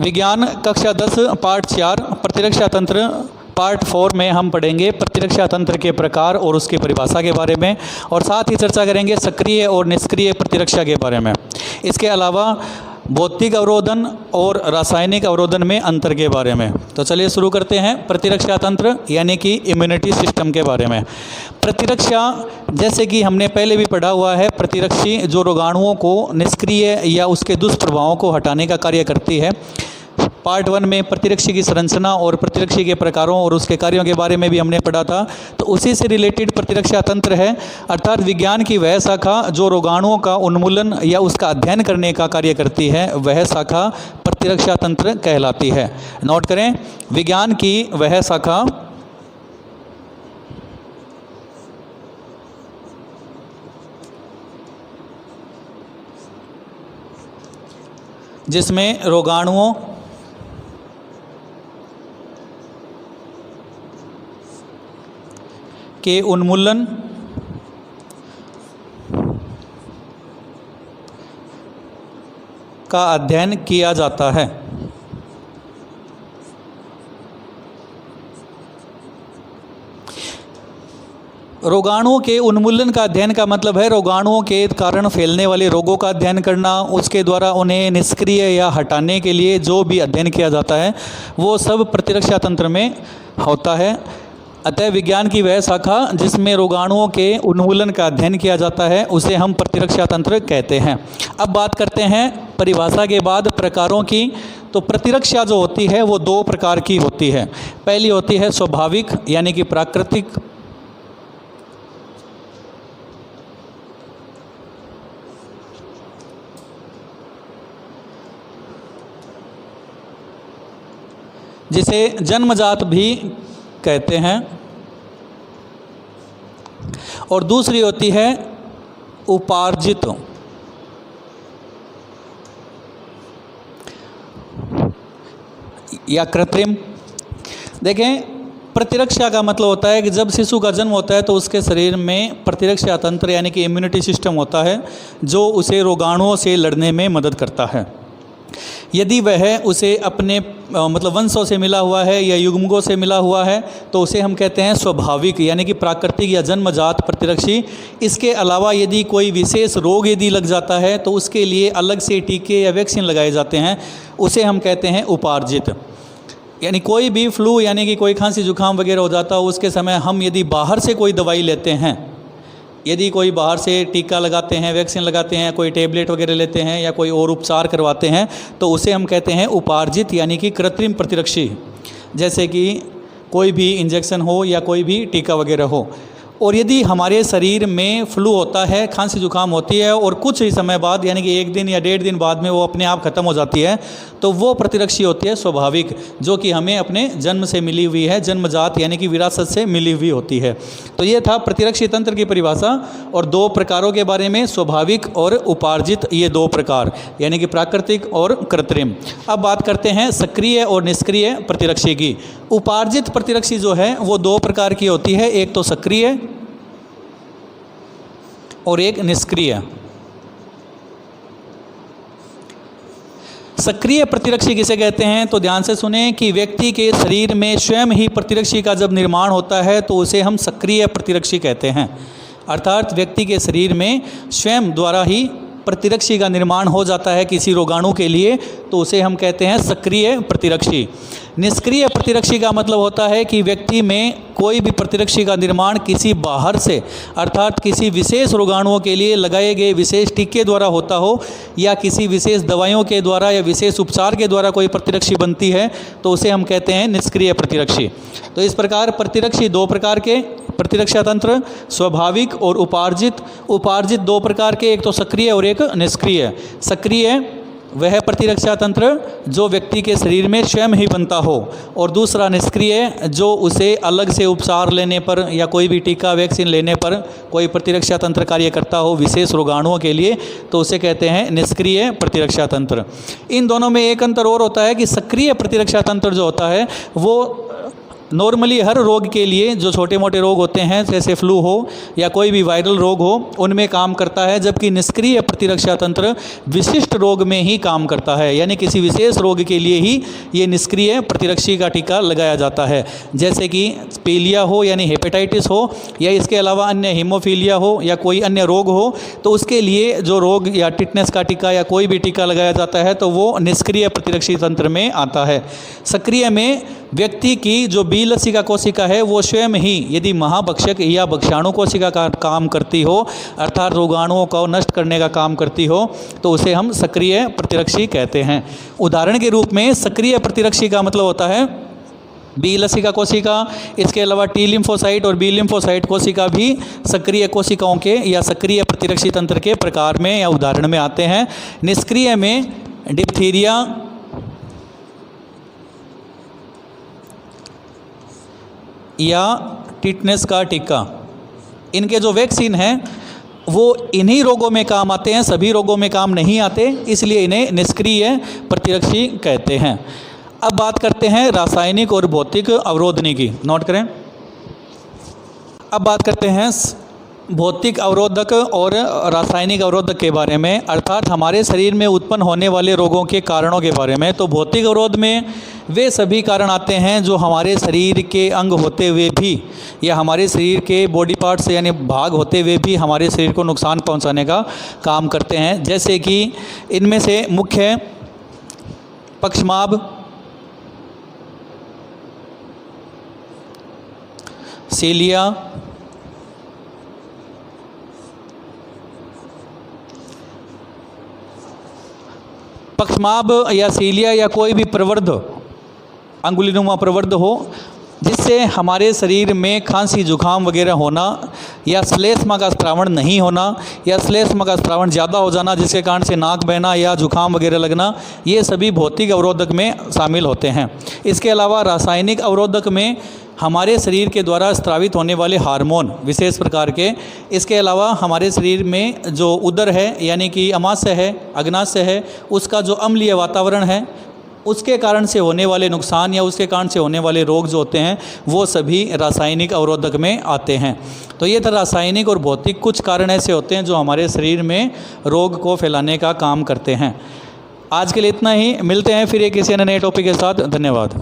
विज्ञान कक्षा 10 पार्ट 4 प्रतिरक्षा तंत्र पार्ट 4 में हम पढ़ेंगे प्रतिरक्षा तंत्र के प्रकार और उसकी परिभाषा के बारे में, और साथ ही चर्चा करेंगे सक्रिय और निष्क्रिय प्रतिरक्षा के बारे में। इसके अलावा भौतिक अवरोधन और रासायनिक अवरोधन में अंतर के बारे में। तो चलिए शुरू करते हैं प्रतिरक्षा तंत्र यानी कि इम्यूनिटी सिस्टम के बारे में। प्रतिरक्षा, जैसे कि हमने पहले भी पढ़ा हुआ है, प्रतिरक्षी जो रोगाणुओं को निष्क्रिय या उसके दुष्प्रभावों को हटाने का कार्य करती है। पार्ट 1 में प्रतिरक्षी की संरचना और प्रतिरक्षी के प्रकारों और उसके कार्यों के बारे में भी हमने पढ़ा था। तो उसी से रिलेटेड प्रतिरक्षा तंत्र है, अर्थात विज्ञान की वह शाखा जो रोगाणुओं का उन्मूलन या उसका अध्ययन करने का कार्य करती है, वह शाखा प्रतिरक्षा तंत्र कहलाती है। नोट करें, विज्ञान की वह शाखा जिसमें रोगाणुओं के उन्मूलन का अध्ययन किया जाता है। रोगाणुओं के उन्मूलन का अध्ययन का मतलब है रोगाणुओं के कारण फैलने वाले रोगों का अध्ययन करना, उसके द्वारा उन्हें निष्क्रिय या हटाने के लिए जो भी अध्ययन किया जाता है वो सब प्रतिरक्षा तंत्र में होता है। अतः विज्ञान की वह शाखा जिसमें रोगाणुओं के उन्मूलन का अध्ययन किया जाता है उसे हम प्रतिरक्षा तंत्र कहते हैं। अब बात करते हैं परिभाषा के बाद प्रकारों की। तो प्रतिरक्षा जो होती है वो दो प्रकार की होती है। पहली होती है स्वाभाविक यानी कि प्राकृतिक, जिसे जन्मजात भी कहते हैं, और दूसरी होती है उपार्जित या कृत्रिम। देखें, प्रतिरक्षा का मतलब होता है कि जब शिशु का जन्म होता है तो उसके शरीर में प्रतिरक्षा तंत्र यानी कि इम्यूनिटी सिस्टम होता है जो उसे रोगाणुओं से लड़ने में मदद करता है। यदि वह उसे अपने मतलब वंशों से मिला हुआ है या युग्मकों से मिला हुआ है तो उसे हम कहते हैं स्वाभाविक यानी कि प्राकृतिक या जन्मजात प्रतिरक्षी। इसके अलावा यदि कोई विशेष रोग यदि लग जाता है तो उसके लिए अलग से टीके या वैक्सीन लगाए जाते हैं, उसे हम कहते हैं उपार्जित। यानी कोई भी फ्लू यानी कि कोई खांसी जुकाम वगैरह हो जाता हो उसके समय हम यदि बाहर से कोई दवाई लेते हैं, यदि कोई बाहर से टीका लगाते हैं, वैक्सीन लगाते हैं, कोई टेबलेट वगैरह लेते हैं या कोई और उपचार करवाते हैं तो उसे हम कहते हैं उपार्जित यानी कि कृत्रिम प्रतिरक्षी। जैसे कि कोई भी इंजेक्शन हो या कोई भी टीका वगैरह हो। और यदि हमारे शरीर में फ्लू होता है, खांसी जुकाम होती है और कुछ ही समय बाद यानी कि 1 दिन या 1.5 दिन बाद में वो अपने आप ख़त्म हो जाती है, तो वो प्रतिरक्षी होती है स्वाभाविक, जो कि हमें अपने जन्म से मिली हुई है, जन्मजात यानी कि विरासत से मिली हुई होती है। तो ये था प्रतिरक्षी तंत्र की परिभाषा और दो प्रकारों के बारे में, स्वाभाविक और उपार्जित, ये दो प्रकार यानी कि प्राकृतिक और कृत्रिम। अब बात करते हैं सक्रिय और निष्क्रिय प्रतिरक्षी की। उपार्जित प्रतिरक्षी जो है वो दो प्रकार की होती है, एक तो सक्रिय और एक निष्क्रिय। सक्रिय प्रतिरक्षी किसे कहते हैं तो ध्यान से सुने कि व्यक्ति के शरीर में स्वयं ही प्रतिरक्षी का जब निर्माण होता है तो उसे हम सक्रिय प्रतिरक्षी कहते हैं। अर्थात व्यक्ति के शरीर में स्वयं द्वारा ही प्रतिरक्षी का निर्माण हो जाता है किसी रोगाणु के लिए, तो उसे हम कहते हैं सक्रिय प्रतिरक्षी। निष्क्रिय प्रतिरक्षी का मतलब होता है कि व्यक्ति में कोई भी प्रतिरक्षी का निर्माण किसी बाहर से अर्थात किसी विशेष रोगाणुओं के लिए लगाए गए विशेष टीके द्वारा होता हो या किसी विशेष दवाइयों के द्वारा या विशेष उपचार के द्वारा कोई प्रतिरक्षी बनती है तो उसे हम कहते हैं निष्क्रिय प्रतिरक्षी। तो इस प्रकार प्रतिरक्षी दो प्रकार के प्रतिरक्षा तंत्र, स्वाभाविक और उपार्जित। उपार्जित दो प्रकार के, एक तो सक्रिय और एक निष्क्रिय। सक्रिय वह प्रतिरक्षा तंत्र जो व्यक्ति के शरीर में स्वयं ही बनता हो, और दूसरा निष्क्रिय जो उसे अलग से उपचार लेने पर या कोई भी टीका वैक्सीन लेने पर कोई प्रतिरक्षा तंत्र कार्य करता हो विशेष रोगाणुओं के लिए, तो उसे कहते हैं निष्क्रिय प्रतिरक्षा तंत्र। इन दोनों में एक अंतर और होता है कि सक्रिय प्रतिरक्षा तंत्र जो होता है वो नॉर्मली हर रोग के लिए जो छोटे मोटे रोग होते हैं जैसे फ्लू हो या कोई भी वायरल रोग हो उनमें काम करता है, जबकि निष्क्रिय प्रतिरक्षा तंत्र विशिष्ट रोग में ही काम करता है, यानी किसी विशेष रोग के लिए ही ये निष्क्रिय प्रतिरक्षी का टीका लगाया जाता है। जैसे कि पीलिया हो यानी हेपेटाइटिस हो या इसके अलावा अन्य हीमोफीलिया हो या कोई अन्य रोग हो, तो उसके लिए जो रोग या टिटनेस का टीका या कोई भी टीका लगाया जाता है तो वो निष्क्रिय प्रतिरक्षी तंत्र में आता है। सक्रिय में व्यक्ति की जो बी लसिका कोशिका है वो स्वयं ही यदि महाभक्षक या भक्षाणु कोशिका का काम करती हो, अर्थात रोगाणुओं को नष्ट करने का काम करती हो, तो उसे हम सक्रिय प्रतिरक्षी कहते हैं। उदाहरण के रूप में सक्रिय प्रतिरक्षी का मतलब होता है बी लसिका कोशिका, इसके अलावा टी लिम्फोसाइट और बी लिम्फोसाइट कोशिका भी सक्रिय कोशिकाओं के या सक्रिय प्रतिरक्षी तंत्र के प्रकार में या उदाहरण में आते हैं। निष्क्रिय में डिप्थीरिया, या टिटनेस का टीका, इनके जो वैक्सीन हैं वो इन्हीं रोगों में काम आते हैं, सभी रोगों में काम नहीं आते, इसलिए इन्हें निष्क्रिय प्रतिरक्षी कहते हैं। अब बात करते हैं रासायनिक और भौतिक अवरोधनी की, नोट करें। अब बात करते हैं भौतिक अवरोधक और रासायनिक अवरोधक के बारे में, अर्थात हमारे शरीर में उत्पन्न होने वाले रोगों के कारणों के बारे में। तो भौतिक अवरोध में वे सभी कारण आते हैं जो हमारे शरीर के अंग होते हुए भी या हमारे शरीर के बॉडी पार्ट्स यानी भाग होते हुए भी हमारे शरीर को नुकसान पहुंचाने का काम करते हैं। जैसे कि इनमें से मुख्य पक्षमाभ, सीलिया, पक्षमाभ या सीलिया या कोई भी प्रवर्ध, अंगुलीनुमा प्रवर्ध हो जिससे हमारे शरीर में खांसी जुखाम वगैरह होना या श्लेष्मा का स्रावण नहीं होना या श्लेष्मा का स्रावण ज़्यादा हो जाना जिसके कारण से नाक बहना या जुखाम वगैरह लगना, ये सभी भौतिक अवरोधक में शामिल होते हैं। इसके अलावा रासायनिक अवरोधक में हमारे शरीर के द्वारा स्रावित होने वाले हार्मोन विशेष प्रकार के, इसके अलावा हमारे शरीर में जो उदर है यानी कि अमाशय है, अग्नाशय है, उसका जो अम्लीय वातावरण है उसके कारण से होने वाले नुकसान या उसके कारण से होने वाले रोग जो होते हैं वो सभी रासायनिक अवरोधक में आते हैं। तो ये तो रासायनिक और भौतिक कुछ कारण ऐसे होते हैं जो हमारे शरीर में रोग को फैलाने का काम करते हैं। आज के लिए इतना ही, मिलते हैं फिर एक किसी अन्य नए टॉपिक के साथ। धन्यवाद।